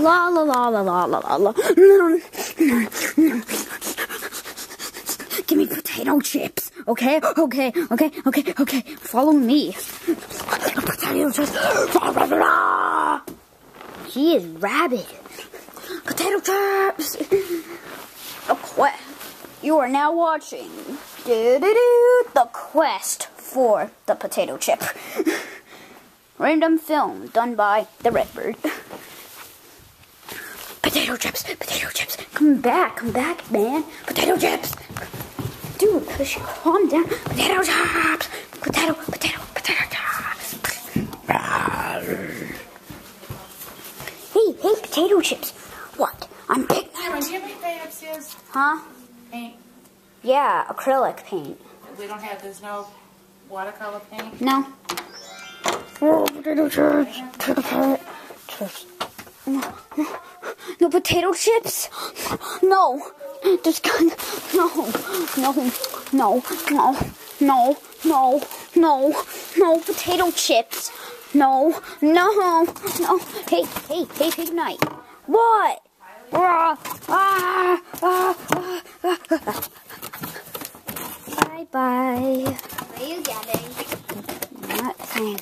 La la la la la la la la. Give me potato chips, okay? Okay. Follow me. Potato chips. He is rabid. Potato chips. You are now watching the quest for the potato chip. Random film done by the Redbird. Potato chips. Come back, man. Potato chips. Dude, calm down. Potato chips. Potato chips. Hey, potato chips. What? I'm big. Do you have any paint upstairs? Huh? Paint. Yeah, acrylic paint. There's no watercolor paint? No. Oh, potato chips. No potato chips? No. There's no potato chips. No. Hey, Pig Knight. What? Bye. What are you getting? Nothing.